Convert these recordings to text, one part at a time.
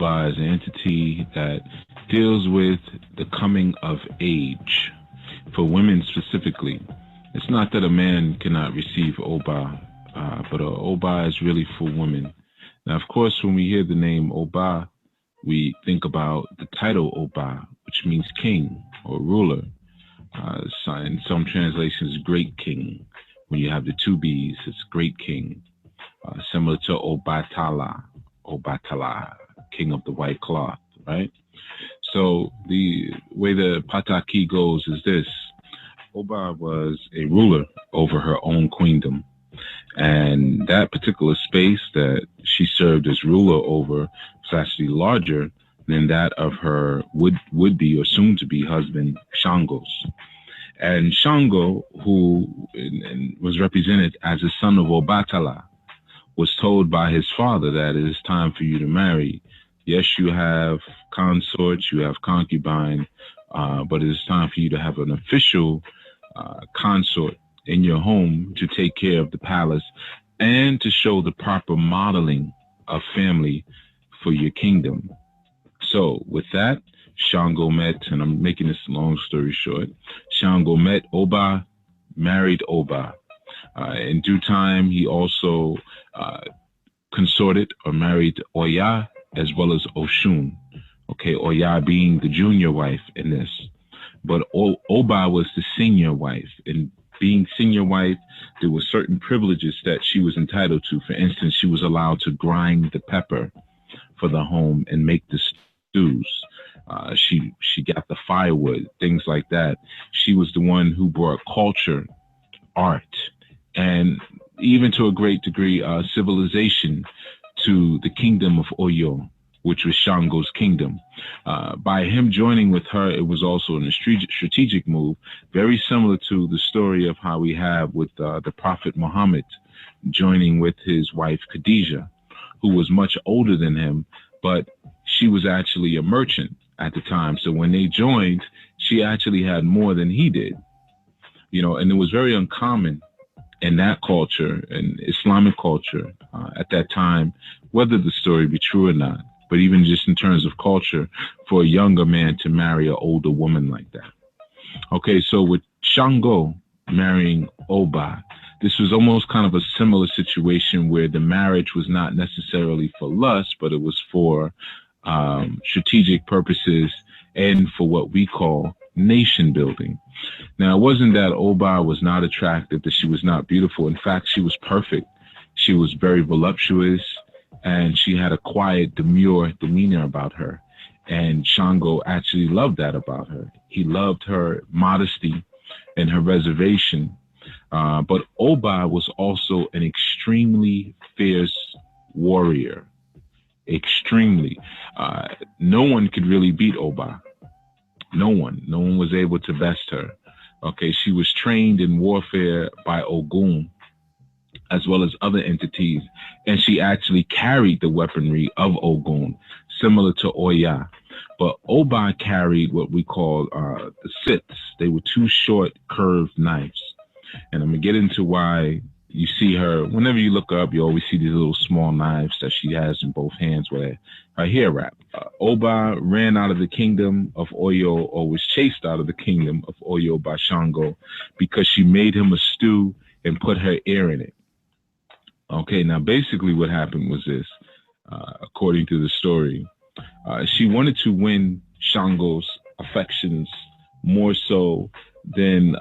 Oba is an entity that deals with the coming of age for women specifically. It's not that a man cannot receive Oba, but Oba is really for women. Now, of course, when we hear the name Oba, we think about the title Oba, which means king or ruler. So in some translations, great king. When you have the two B's, it's great king. Similar to Obatala, king of the white cloth, right? So the way the Pataki goes is this. Oba was a ruler over her own queendom. And that particular space that she served as ruler over was actually larger than that of her would-be or soon-to-be husband, Shangos. And Shango, who was represented as the son of Obatala, was told by his father that it is time for you to marry. Yes, you have consorts, you have concubine, but it is time for you to have an official consort in your home to take care of the palace and to show the proper modeling of family for your kingdom. So with that, Shango met, and I'm making this long story short, Shango met Oba, married Oba. In due time, he also consorted or married Oya as well as Oshun. Okay, Oya being the junior wife in this. But Oba was the senior wife. And being senior wife, there were certain privileges that she was entitled to. For instance, she was allowed to grind the pepper for the home and make the stews. She got the firewood, things like that. She was the one who brought culture, art, and even to a great degree, civilization to the kingdom of Oyo, which was Shango's kingdom. By him joining with her, it was also a strategic move, very similar to the story of how we have with the Prophet Muhammad joining with his wife Khadijah, who was much older than him, but she was actually a merchant at the time. So when they joined, she actually had more than he did, and it was very uncommon in that culture, in Islamic culture at that time, whether the story be true or not, but even just in terms of culture, for a younger man to marry an older woman like that. Okay, so with Shango marrying Oba, this was almost kind of a similar situation where the marriage was not necessarily for lust, but it was for strategic purposes and for what we call nation building. Now, it wasn't that Oba was not attractive, that she was not beautiful. In fact, she was perfect. She was very voluptuous, and she had a quiet, demure demeanor about her. And Shango actually loved that about her. He loved her modesty and her reservation. But Oba was also an extremely fierce warrior. Extremely. No one could really beat Oba. No one was able to best her. Okay, she was trained in warfare by Ogun as well as other entities, and she actually carried the weaponry of Ogun, similar to Oya. But Oba carried what we call the sits. They were two short, curved knives. And I'm going to get into why you see her, whenever you look her up, you always see these little small knives that she has in both hands with her hair wrap. Oba ran out of the kingdom of Oyo, or was chased out of the kingdom of Oyo by Shango, because she made him a stew and put her ear in it. Okay, now basically what happened was this, according to the story, she wanted to win Shango's affections more so than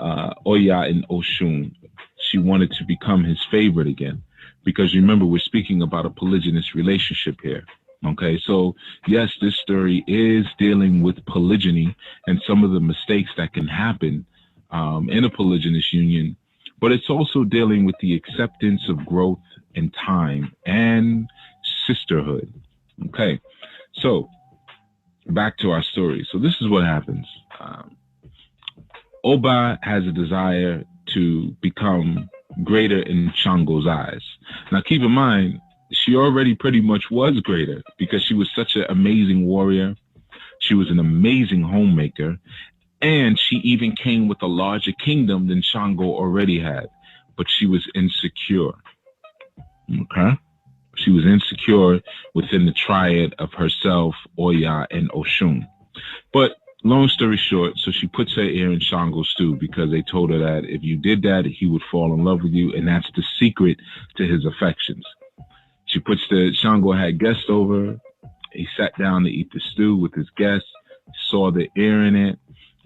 Oya and Oshun. She wanted to become his favorite again, because remember, we're speaking about a polygynous relationship here. Okay, so yes, this story is dealing with polygyny and some of the mistakes that can happen in a polygynous union, but it's also dealing with the acceptance of growth and time and sisterhood. Okay, so back to our story. So this is what happens. Oba has a desire to become greater in Shango's eyes. Now, keep in mind, she already pretty much was greater, because she was such an amazing warrior. She was an amazing homemaker, and she even came with a larger kingdom than Shango already had, but she was insecure. Okay? She she was insecure within the triad of herself, Oya, and Oshun. But long story short, so she puts her ear in Shango's stew because they told her that if you did that, he would fall in love with you, and that's the secret to his affections. She puts Shango had guests over. He sat down to eat the stew with his guests, saw the ear in it,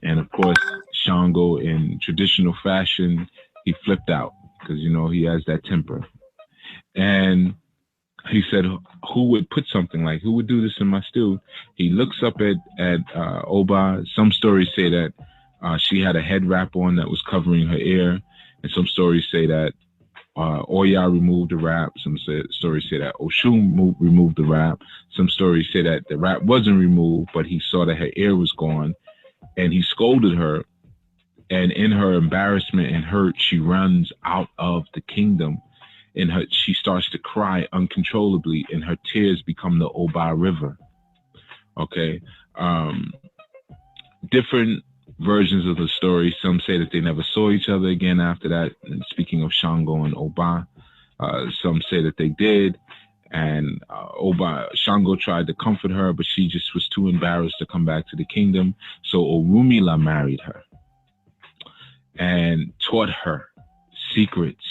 and of course, Shango, in traditional fashion, he flipped out because, you know, he has that temper. And he said, who would put something like, who would do this in my stew? He looks up at Oba. Some stories say that she had a head wrap on that was covering her ear. And some stories say that Oya removed the wrap. Some stories say that Oshun removed the wrap. Some stories say that the wrap wasn't removed, but he saw that her ear was gone. And he scolded her. And in her embarrassment and hurt, she runs out of the kingdom. And she starts to cry uncontrollably, and her tears become the Oba River. Okay. Different versions of the story. Some say that they never saw each other again after that. And speaking of Shango and Oba, some say that they did. And Shango tried to comfort her, but she just was too embarrassed to come back to the kingdom. So Orunmila married her and taught her secrets.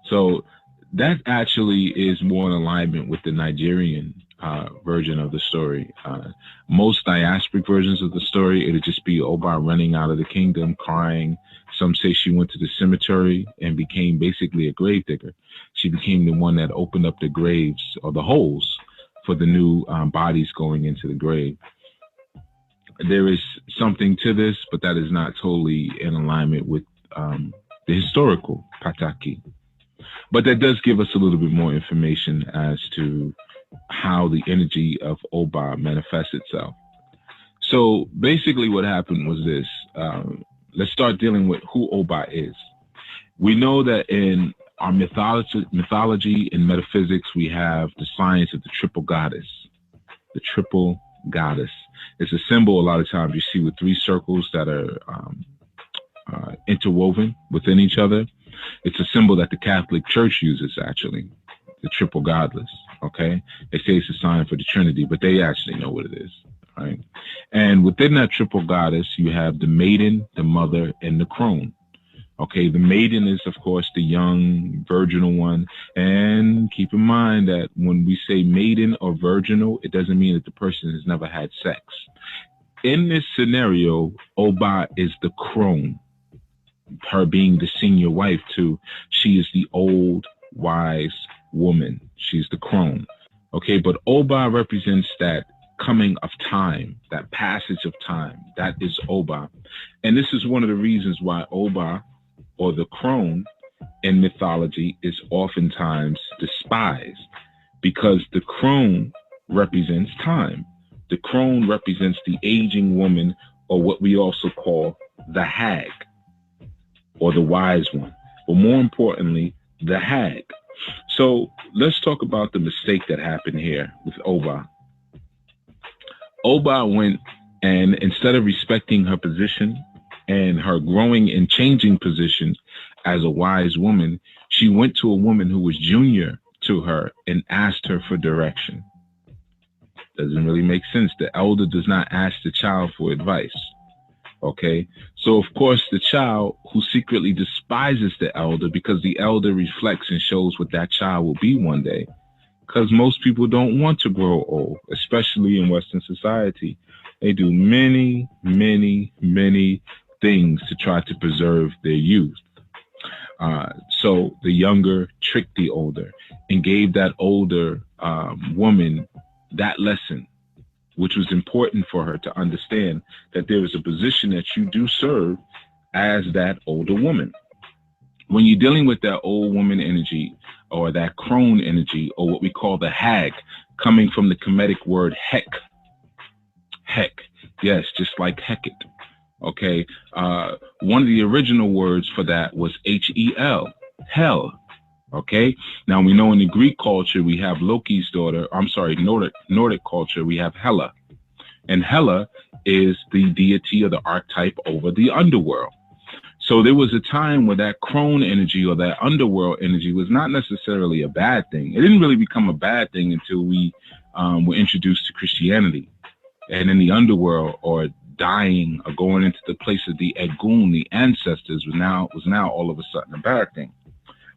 So that actually is more in alignment with the Nigerian version of the story. Most diasporic versions of the story, it'll just be Oba running out of the kingdom, crying. Some say she went to the cemetery and became basically a grave digger. She became the one that opened up the graves or the holes for the new bodies going into the grave. There is something to this, but that is not totally in alignment with the historical Pataki. But that does give us a little bit more information as to how the energy of Oba manifests itself. So basically what happened was this. Let's start dealing with who Oba is. We know that in our mythology and metaphysics, we have the science of the triple goddess. The triple goddess. It's a symbol a lot of times you see with three circles that are interwoven within each other. It's a symbol that the Catholic Church uses, actually, the triple godless. Okay, they say it's a sign for the Trinity, but they actually know what it is, right? And within that triple goddess, you have the maiden, the mother, and the crone. Okay, the maiden is, of course, the young virginal one. And keep in mind that when we say maiden or virginal, it doesn't mean that the person has never had sex. In this scenario, Oba is the crone. Her being the senior wife too, she is the old wise woman. She's the crone. Okay, but Oba represents that coming of time, that passage of time. That is Oba. And this is one of the reasons why Oba, or the crone in mythology, is oftentimes despised, because the crone represents time. The crone represents the aging woman, or what we also call the hag, or the wise one, but more importantly, the hag. So let's talk about the mistake that happened here with Oba. Oba went, and instead of respecting her position and her growing and changing position as a wise woman, she went to a woman who was junior to her and asked her for direction. Doesn't really make sense. The elder does not ask the child for advice. Okay, so of course the child, who secretly despises the elder because the elder reflects and shows what that child will be one day, because most people don't want to grow old, especially in Western society. They do many, many, many things to try to preserve their youth. So the younger tricked the older and gave that older woman that lesson, which was important for her to understand that there is a position that you do serve as that older woman. When you're dealing with that old woman energy, or that crone energy, or what we call the hag, coming from the Kemetic word hek. Hek, yes, just like Heket. Okay, one of the original words for that was Hel, hell. Okay, now we know in the Greek culture we have Loki's daughter. I'm sorry, Nordic culture we have Hela, and Hela is the deity or the archetype over the underworld. So there was a time where that crone energy or that underworld energy was not necessarily a bad thing. It didn't really become a bad thing until we were introduced to Christianity. And in the underworld, or dying or going into the place of the Egun, the ancestors, was now all of a sudden a bad thing.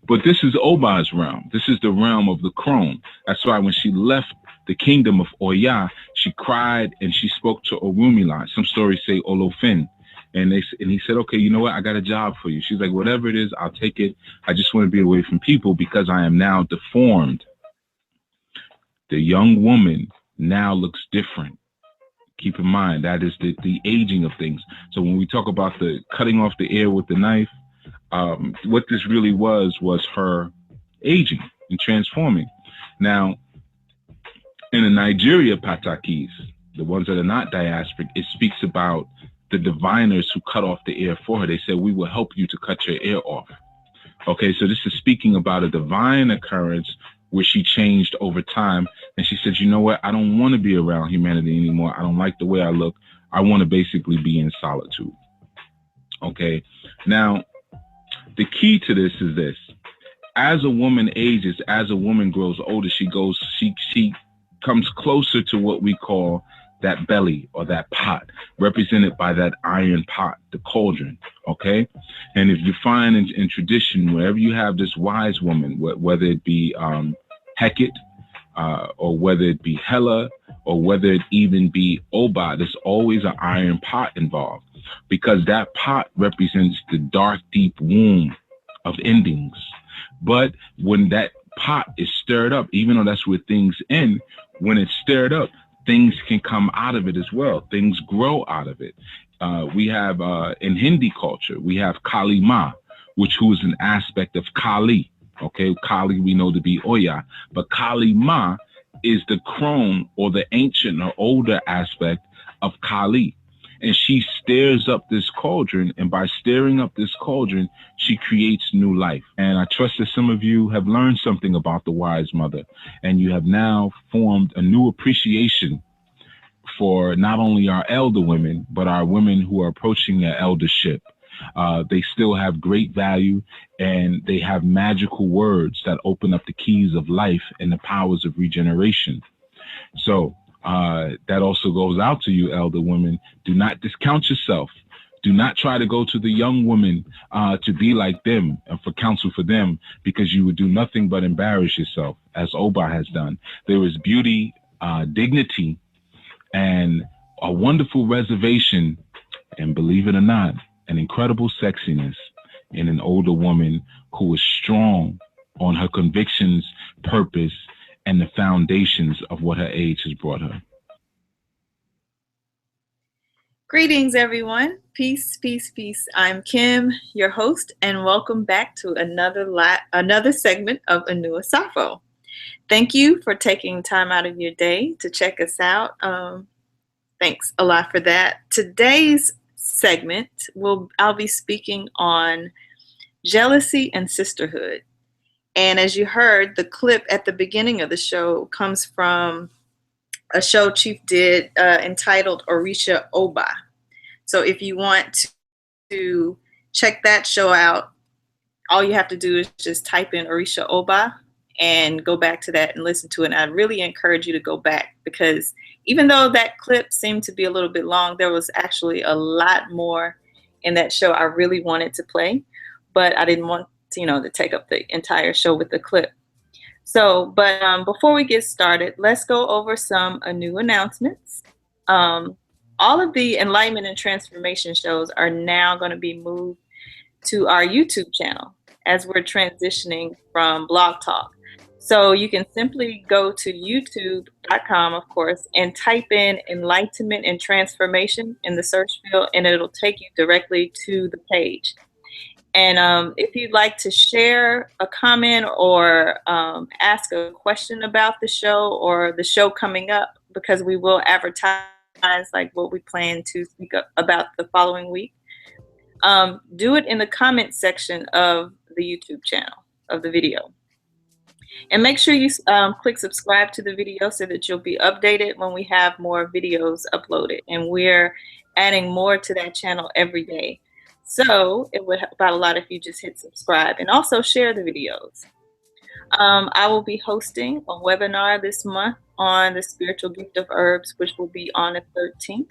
But this is Oba's realm. This is the realm of the crone. That's why when she left the kingdom of Oya, she cried and she spoke to Orumila. Some stories say Olofin. And he said, okay, you know what? I got a job for you. She's like, whatever it is, I'll take it. I just want to be away from people because I am now deformed. The young woman now looks different. Keep in mind, that is the aging of things. So when we talk about the cutting off the ear with the knife, what this really was her aging and transforming. Now, in the Nigeria Patakis, the ones that are not diasporic, it speaks about the diviners who cut off the ear for her. They said, we will help you to cut your ear off. Okay, so this is speaking about a divine occurrence where she changed over time. And she said, you know what? I don't want to be around humanity anymore. I don't like the way I look. I want to basically be in solitude. Okay. Now, the key to this is this. As a woman ages, as a woman grows older, she comes closer to what we call that belly or that pot, represented by that iron pot, the cauldron. Okay. And if you find in tradition, wherever you have this wise woman, whether it be Hecate, or whether it be Hela, or whether it even be Oba, there's always an iron pot involved, because that pot represents the dark, deep womb of endings. But when that pot is stirred up, even though that's where things end, when it's stirred up, things can come out of it as well. Things grow out of it. We have, in Hindi culture, we have Kali Ma, who is an aspect of Kali. Okay, Kali we know to be Oya, but Kali Ma is the crone or the ancient or older aspect of Kali. And she stirs up this cauldron, and by stirring up this cauldron, she creates new life. And I trust that some of you have learned something about the wise mother, and you have now formed a new appreciation for not only our elder women, but our women who are approaching their eldership. They still have great value, and they have magical words that open up the keys of life and the powers of regeneration. So that also goes out to you, elder women. Do not discount yourself. Do not try to go to the young women to be like them and for counsel for them, because you would do nothing but embarrass yourself, as Oba has done. There is beauty, dignity, and a wonderful reservation, and believe it or not, an incredible sexiness in an older woman who is strong on her convictions, purpose, and the foundations of what her age has brought her. Greetings, everyone. Peace, peace, peace. I'm Kim, your host, and welcome back to another segment of Anu Asafo. Thank you for taking time out of your day to check us out. Thanks a lot for that. Today's segment, I'll be speaking on jealousy and sisterhood. And as you heard, the clip at the beginning of the show comes from a show Chief did entitled Orisha Oba. So if you want to check that show out, all you have to do is just type in Orisha Oba and go back to that and listen to it. And I really encourage you to go back, because even though that clip seemed to be a little bit long, there was actually a lot more in that show I really wanted to play, but I didn't want to take up the entire show with the clip. So, but before we get started, let's go over some new announcements. All of the enlightenment and transformation shows are now going to be moved to our YouTube channel as we're transitioning from Blog Talk. So you can simply go to youtube.com, of course, and type in enlightenment and transformation in the search field, and it'll take you directly to the page. And if you'd like to share a comment or ask a question about the show or the show coming up, because we will advertise like what we plan to speak about the following week, do it in the comment section of the YouTube channel of the video. And make sure you click subscribe to the video so that you'll be updated when we have more videos uploaded. And we're adding more to that channel every day. So it would help out a lot if you just hit subscribe and also share the videos. I will be hosting a webinar this month on the spiritual gift of herbs, which will be on the 13th.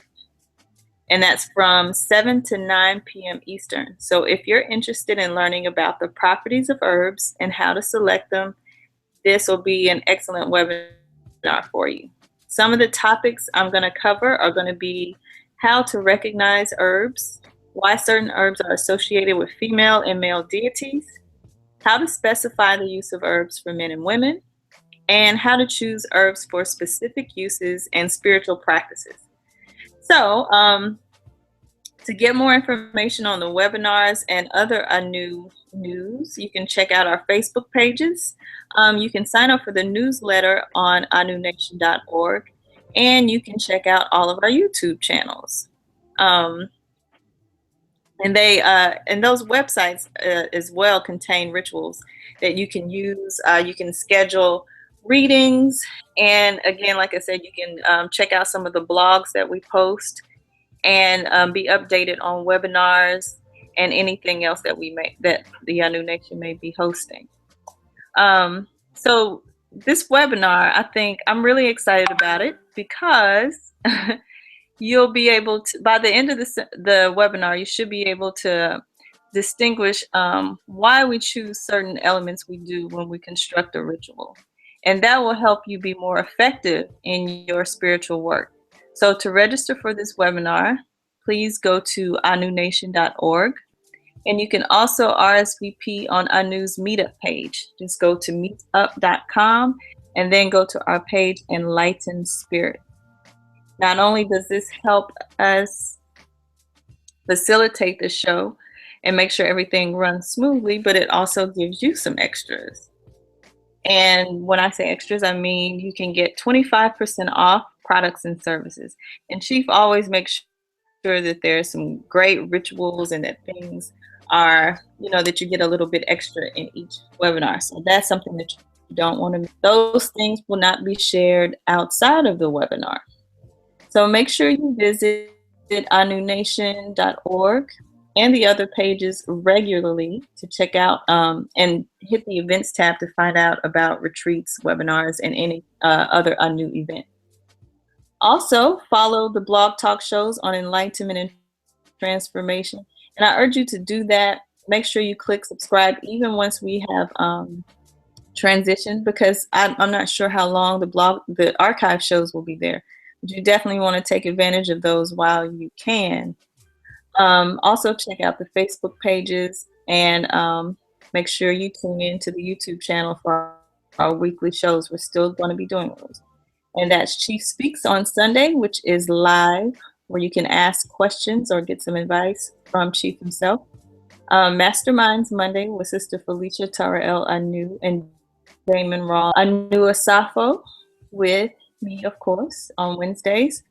And that's from 7 to 9 p.m. Eastern. So if you're interested in learning about the properties of herbs and how to select them, this will be an excellent webinar for you. Some of the topics I'm going to cover are going to be how to recognize herbs, why certain herbs are associated with female and male deities, how to specify the use of herbs for men and women, and how to choose herbs for specific uses and spiritual practices. So, to get more information on the webinars and other Anu news, you can check out our Facebook pages. You can sign up for the newsletter on anunation.org, and you can check out all of our YouTube channels. And those websites as well contain rituals that you can use. You can schedule readings, and again, like I said, you can check out some of the blogs that we post and be updated on webinars and anything else that the Anu Nation may be hosting. So this webinar, I think I'm really excited about it because you'll be able to, by the end of the webinar, you should be able to distinguish why we choose certain elements we do when we construct a ritual. And that will help you be more effective in your spiritual work. So to register for this webinar, please go to anunation.org. And you can also RSVP on Anu's meetup page. Just go to meetup.com and then go to our page, Enlightened Spirit. Not only does this help us facilitate the show and make sure everything runs smoothly, but it also gives you some extras. And when I say extras, I mean you can get 25% off products and services. And Chief always makes sure that there's some great rituals and that things are, that you get a little bit extra in each webinar. So that's something that you don't want to miss. Those things will not be shared outside of the webinar. So make sure you visit anunation.org and the other pages regularly to check out and hit the events tab to find out about retreats, webinars, and any other Anu event. Also, follow the blog talk shows on enlightenment and transformation. And I urge you to do that. Make sure you click subscribe even once we have transitioned, because I'm not sure how long the archive shows will be there. But you definitely want to take advantage of those while you can. Also check out the Facebook pages and make sure you tune in to the YouTube channel for our weekly shows. We're still going to be doing those. And that's Chief Speaks on Sunday, which is live, where you can ask questions or get some advice from Chief himself. Masterminds Monday with Sister Felicia Tarael Anu and Damon Raw. Anu Asafo with me, of course, on Wednesdays.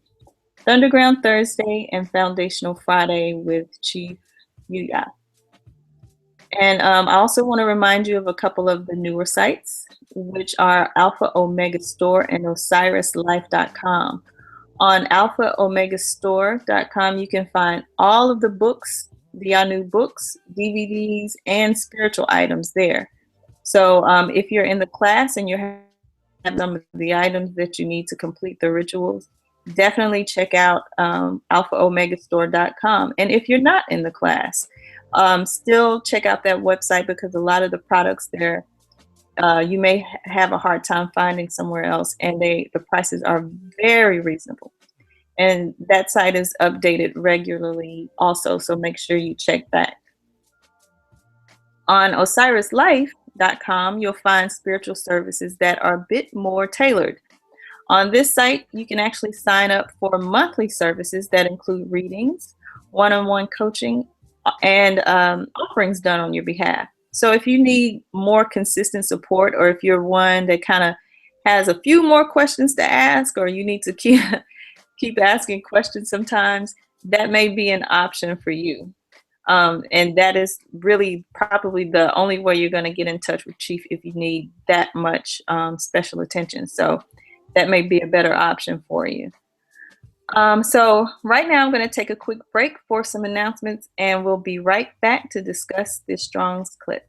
Thunderground Thursday and Foundational Friday with Chief Yuya. And I also want to remind you of a couple of the newer sites, which are Alpha Omega Store and OsirisLife.com. On AlphaOmegaStore.com, you can find all of the books, the Anu books, DVDs, and spiritual items there. So if you're in the class and you have some of the items that you need to complete the rituals, definitely check out AlphaOmegaStore.com. And if you're not in the class, still check out that website, because a lot of the products there you may have a hard time finding somewhere else, and the prices are very reasonable. And that site is updated regularly also, so make sure you check that. On OsirisLife.com, you'll find spiritual services that are a bit more tailored. On this site, you can actually sign up for monthly services that include readings, one-on-one coaching, and offerings done on your behalf. So if you need more consistent support, or if you're one that kind of has a few more questions to ask, or you need to keep asking questions sometimes, that may be an option for you. And that is really probably the only way you're going to get in touch with Chief if you need that much special attention. So that may be a better option for you. So right now I'm going to take a quick break for some announcements, and we'll be right back to discuss this Strong's clip.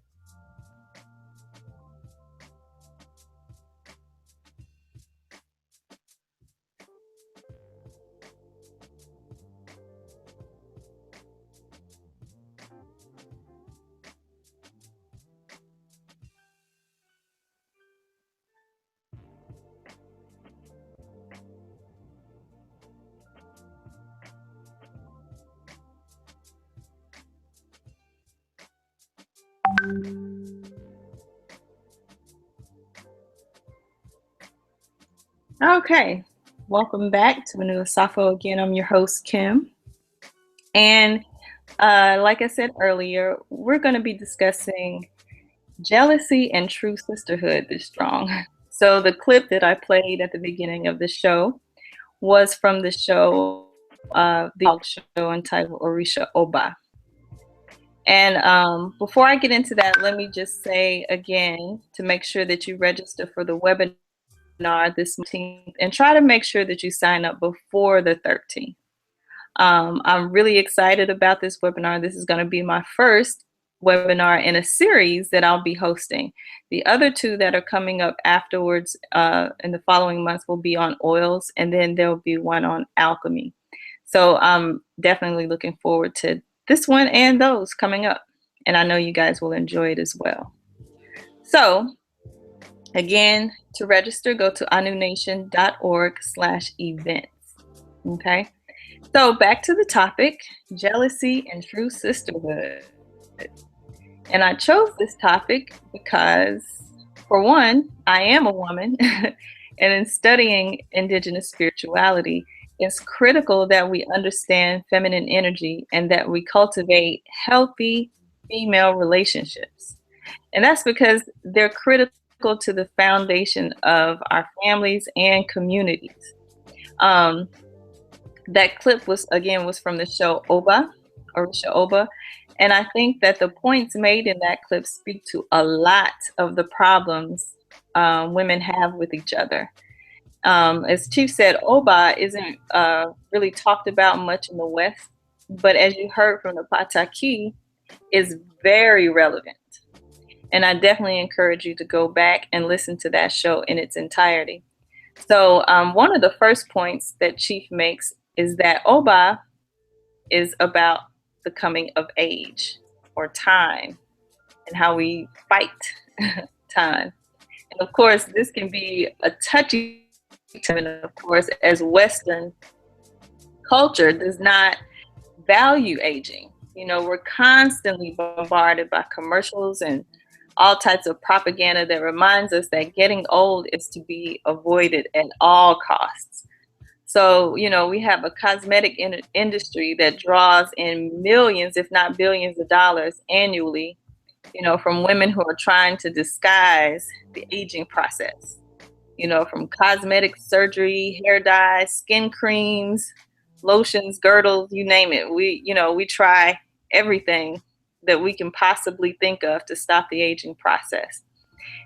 Okay, welcome back to a new Asafo. Again, I'm your host, Kim. And like I said earlier, we're going to be discussing jealousy and true sisterhood this strong. So the clip that I played at the beginning of the show was from the show, the show entitled Orisha Oba. And before I get into that, let me just say again to make sure that you register for the webinar this 13th, and try to make sure that you sign up before the 13th. I'm really excited about this webinar. This is going to be my first webinar in a series that I'll be hosting. The other two that are coming up afterwards in the following months will be on oils, and then there'll be one on alchemy. So I'm definitely looking forward to this one and those coming up. And I know you guys will enjoy it as well. So again, to register, go to anunation.org/events. Okay. So back to the topic, jealousy and true sisterhood. And I chose this topic because, for one, I am a woman, and in studying indigenous spirituality, it's critical that we understand feminine energy and that we cultivate healthy female relationships. And that's because they're critical to the foundation of our families and communities. That clip was from the show Oba, Orisha Oba. And I think that the points made in that clip speak to a lot of the problems women have with each other. As Chief said, Oba isn't really talked about much in the West, but as you heard from the Pataki, is very relevant. And I definitely encourage you to go back and listen to that show in its entirety. So one of the first points that Chief makes is that Oba is about the coming of age or time and how we fight time. And of course, this can be a touchy time, and of course, as Western culture does not value aging. You know, we're constantly bombarded by commercials and all types of propaganda that reminds us that getting old is to be avoided at all costs. So, you know, we have a cosmetic industry that draws in millions, if not billions of dollars annually, you know, from women who are trying to disguise the aging process, you know, from cosmetic surgery, hair dyes, skin creams, lotions, girdles, you name it. We try everything that we can possibly think of to stop the aging process.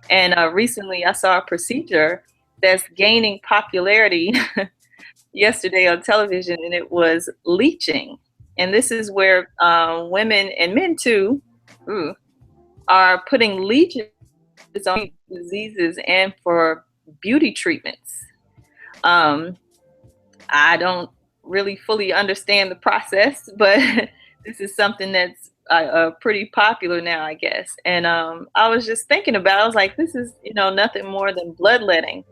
And recently I saw a procedure that's gaining popularity yesterday on television, and it was leaching. And this is where women and men too are putting leeches on diseases and for beauty treatments. I don't really fully understand the process, but this is something that's pretty popular now, I guess. And I was just thinking about it. I was like, this is, you know, nothing more than bloodletting,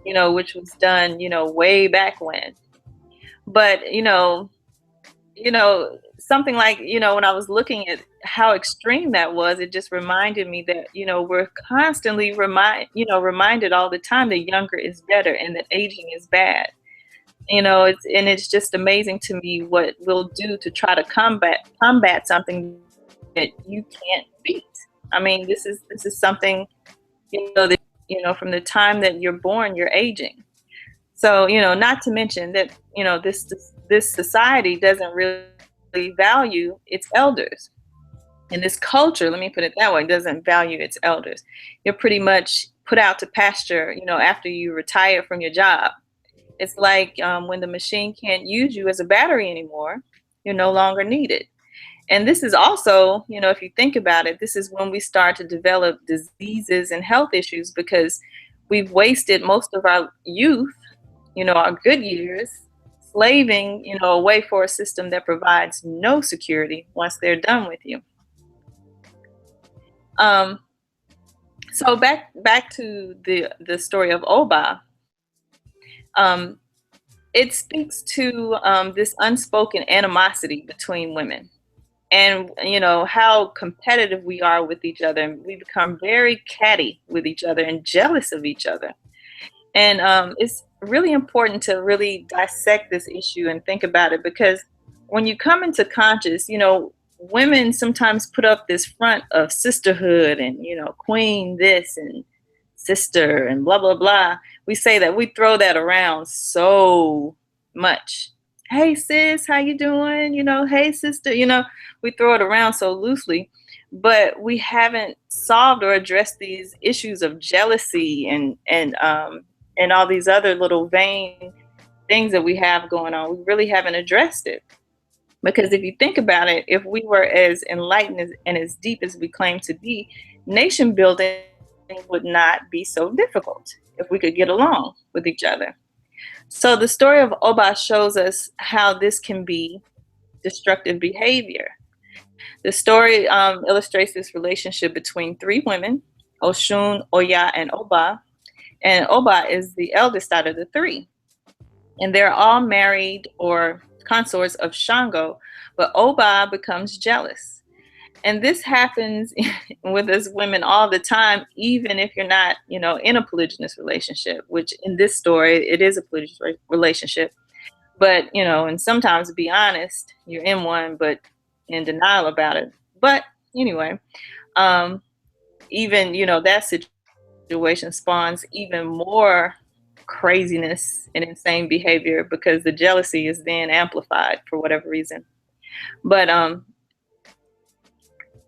you know, which was done, you know, way back when. But, you know, something like, you know, when I was looking at how extreme that was, it just reminded me that, you know, we're constantly reminded all the time that younger is better and that aging is bad. You know, it's just amazing to me what we'll do to try to combat something that you can't beat. I mean, this is something, you know, that, you know, from the time that you're born, you're aging. So, you know, not to mention that, you know, this society doesn't really value its elders. And this culture, let me put it that way, doesn't value its elders. You're pretty much put out to pasture, you know, after you retire from your job. It's like when the machine can't use you as a battery anymore, you're no longer needed. And this is also, if you think about it, this is when we start to develop diseases and health issues because we've wasted most of our youth, our good years, slaving, away for a system that provides no security once they're done with you. So back to the story of Oba. It speaks to this unspoken animosity between women, and how competitive we are with each other, and we become very catty with each other and jealous of each other. And it's really important to really dissect this issue and think about it, because when you come into conscious, women sometimes put up this front of sisterhood and, queen this and sister and blah, blah, blah. We say that, we throw that around so much. Hey, sis, how you doing? Hey, sister, we throw it around so loosely, but we haven't solved or addressed these issues of jealousy and all these other little vain things that we have going on. We really haven't addressed it. Because if you think about it, if we were as enlightened and as deep as we claim to be, nation building would not be so difficult if we could get along with each other. So the story of Oba shows us how this can be destructive behavior. The story illustrates this relationship between three women, Oshun, Oya, and Oba. And Oba is the eldest out of the three. And they're all married or consorts of Shango, but Oba becomes jealous. And this happens with us women all the time, even if you're not, in a polygynous relationship, which in this story, it is a polygynous relationship. But, and sometimes, to be honest, you're in one, but in denial about it. But anyway, even, that situation spawns even more craziness and insane behavior because the jealousy is then amplified for whatever reason. But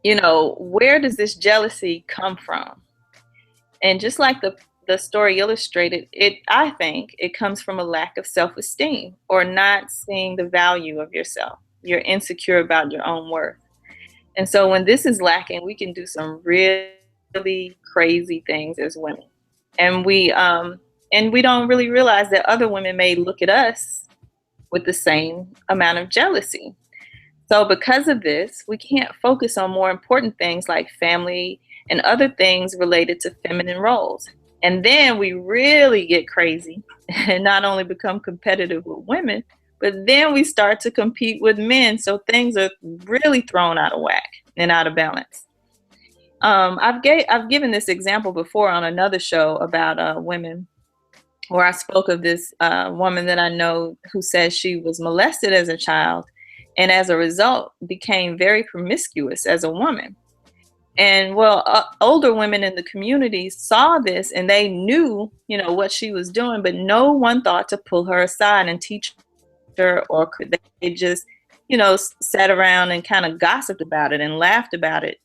where does this jealousy come from? And just like the story illustrated, I think it comes from a lack of self-esteem or not seeing the value of yourself. You're insecure about your own worth. And so when this is lacking, we can do some really crazy things as women. And we don't really realize that other women may look at us with the same amount of jealousy. So because of this, we can't focus on more important things like family and other things related to feminine roles. And then we really get crazy and not only become competitive with women, but then we start to compete with men. So things are really thrown out of whack and out of balance. I've given this example before on another show about women, where I spoke of this woman that I know who says she was molested as a child, and as a result became very promiscuous as a woman. And older women in the community saw this and they knew, what she was doing, but no one thought to pull her aside and teach her, or could they just, sat around and kind of gossiped about it and laughed about it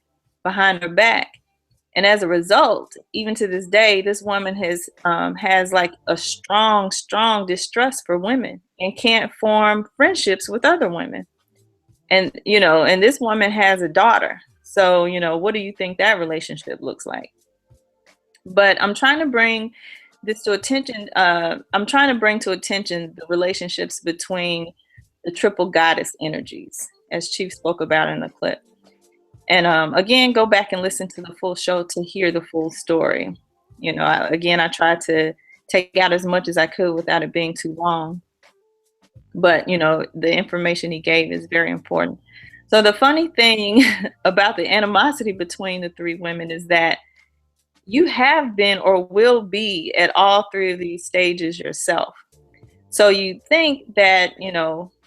behind her back. And as a result, even to this day, this woman has like a strong distrust for women and can't form friendships with other women. And, and this woman has a daughter. So, what do you think that relationship looks like? But I'm trying to bring this to attention. I'm trying to bring to attention the relationships between the triple goddess energies, as Chief spoke about in the clip. And again, go back and listen to the full show to hear the full story. I tried to take out as much as I could without it being too long. But, the information he gave is very important. So the funny thing about the animosity between the three women is that you have been or will be at all three of these stages yourself. So you think that,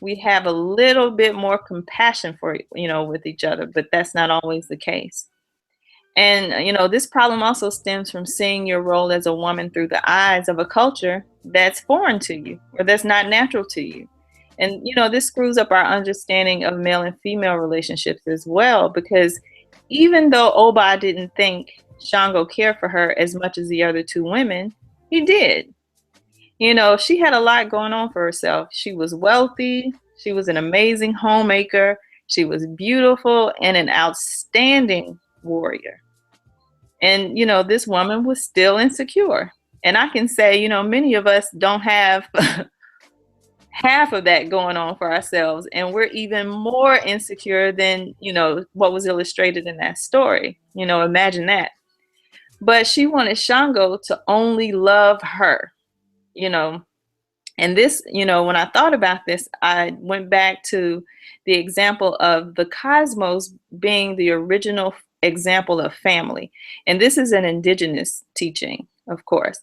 we have a little bit more compassion for, with each other, but that's not always the case. And, this problem also stems from seeing your role as a woman through the eyes of a culture that's foreign to you or that's not natural to you. And, this screws up our understanding of male and female relationships as well, because even though Oba didn't think Shango cared for her as much as the other two women, he did. She had a lot going on for herself. She was wealthy. She was an amazing homemaker. She was beautiful and an outstanding warrior. And, this woman was still insecure. And I can say, many of us don't have half of that going on for ourselves. And we're even more insecure than, what was illustrated in that story. Imagine that. But she wanted Shango to only love her, you know. And this, when I thought about this, I went back to the example of the cosmos being the original example of family. And this is an indigenous teaching, of course.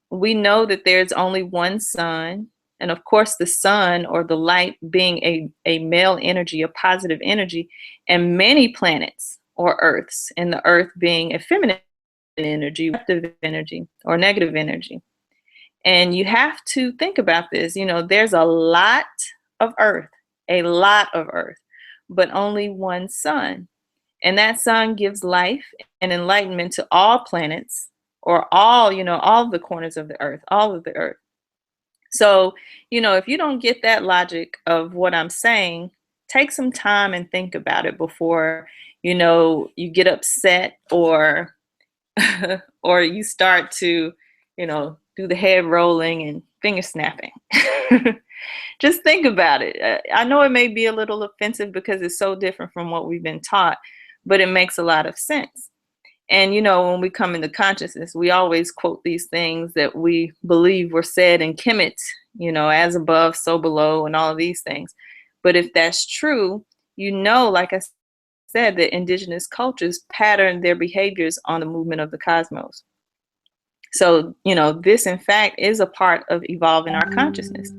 We know that there's only one sun. And of course, the sun or the light being a male energy, a positive energy, and many planets or earths, and the earth being a feminine energy, energy, or negative energy. And you have to think about this. There's a lot of earth, but only one sun. And that sun gives life and enlightenment to all planets or all of the corners of the earth, all of the earth. So, if you don't get that logic of what I'm saying, take some time and think about it before, you get upset or or you start to, do the head rolling and finger snapping. Just think about it. I know it may be a little offensive because it's so different from what we've been taught, but it makes a lot of sense. And, when we come into consciousness, we always quote these things that we believe were said in Kemet, as above, so below, and all of these things. But if that's true, like I said, that indigenous cultures pattern their behaviors on the movement of the cosmos. So, this in fact is a part of evolving our consciousness.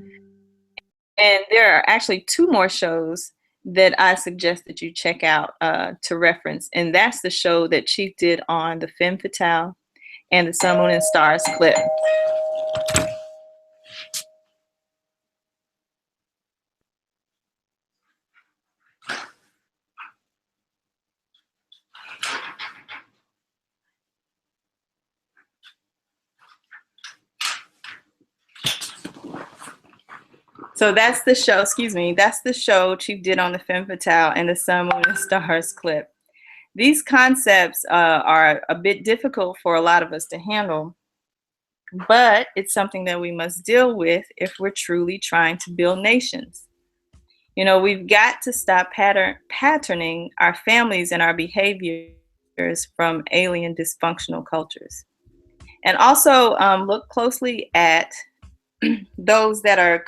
And there are actually 2 more shows that I suggest that you check out to reference. And that's the show that Chief did on the Femme Fatale and the Sun, Moon, and Stars clip. So that's the show Chief did on the Femme Fatale and the Sun, Moon, and Stars clip. These concepts are a bit difficult for a lot of us to handle, but it's something that we must deal with if we're truly trying to build nations. We've got to stop patterning our families and our behaviors from alien dysfunctional cultures. And also look closely at those that are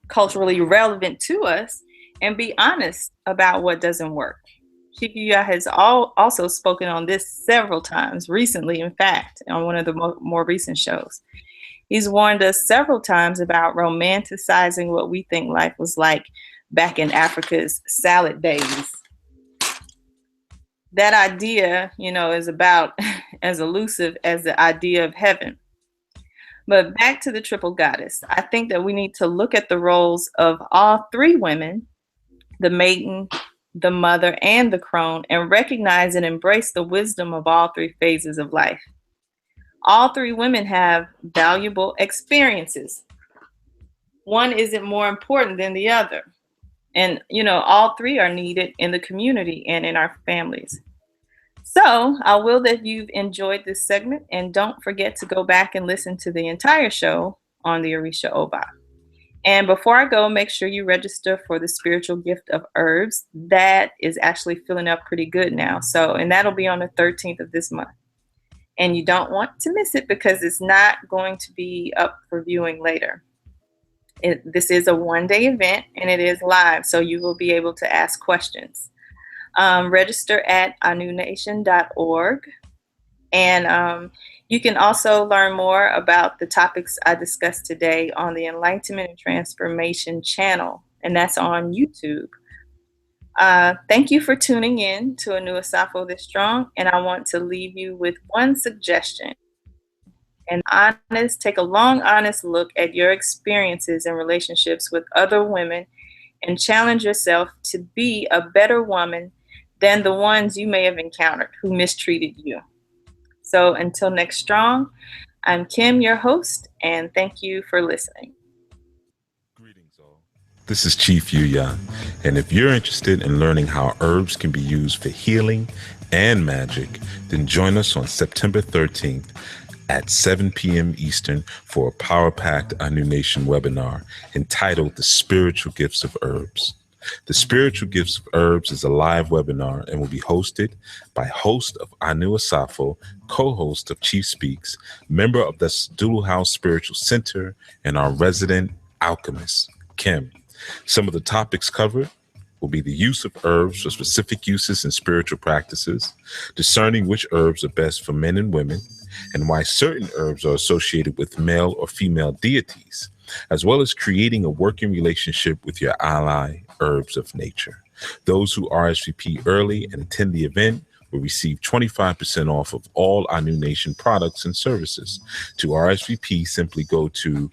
culturally relevant to us and be honest about what doesn't work. Chiquilla has also spoken on this several times recently, in fact, on one of the more recent shows. He's warned us several times about romanticizing what we think life was like back in Africa's salad days. That idea, is about as elusive as the idea of heaven. But back to the triple goddess. I think that we need to look at the roles of all 3 women, the maiden, the mother, and the crone, and recognize and embrace the wisdom of all 3 phases of life. All 3 women have valuable experiences. One isn't more important than the other. And, all 3 are needed in the community and in our families. So I will that you've enjoyed this segment, and don't forget to go back and listen to the entire show on the Orisha Oba. And before I go, make sure you register for the spiritual gift of herbs. That is actually filling up pretty good now. And that'll be on the 13th of this month. And you don't want to miss it because it's not going to be up for viewing later. This is a 1-day event and it is live, so you will be able to ask questions. Register at anunation.org. And you can also learn more about the topics I discussed today on the Enlightenment and Transformation channel, and that's on YouTube. Thank you for tuning in to A New Asafo This Strong, and I want to leave you with one suggestion. Take a long, honest look at your experiences and relationships with other women and challenge yourself to be a better woman than the ones you may have encountered who mistreated you. So until next strong, I'm Kim, your host, and thank you for listening. Greetings, all. This is Chief Yuya, and if you're interested in learning how herbs can be used for healing and magic, then join us on September 13th at 7 p.m. Eastern for a power-packed Anu Nation webinar entitled The Spiritual Gifts of Herbs. The Spiritual Gifts of Herbs is a live webinar and will be hosted by host of Anu Asafo, co-host of Chief Speaks, member of the Sadulu House Spiritual Center, and our resident alchemist, Kim. Some of the topics covered will be the use of herbs for specific uses in spiritual practices, discerning which herbs are best for men and women, and why certain herbs are associated with male or female deities, as well as creating a working relationship with your ally, herbs of nature. Those who RSVP early and attend the event will receive 25% off of all Anu Nation products and services. To RSVP, simply go to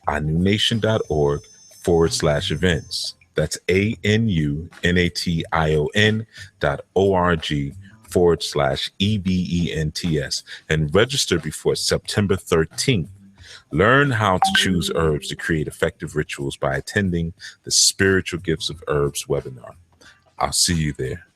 anunation.org/events. That's ANUNATION.org/EVENTS and register before September 13th. Learn how to choose herbs to create effective rituals by attending the Spiritual Gifts of Herbs webinar. I'll see you there.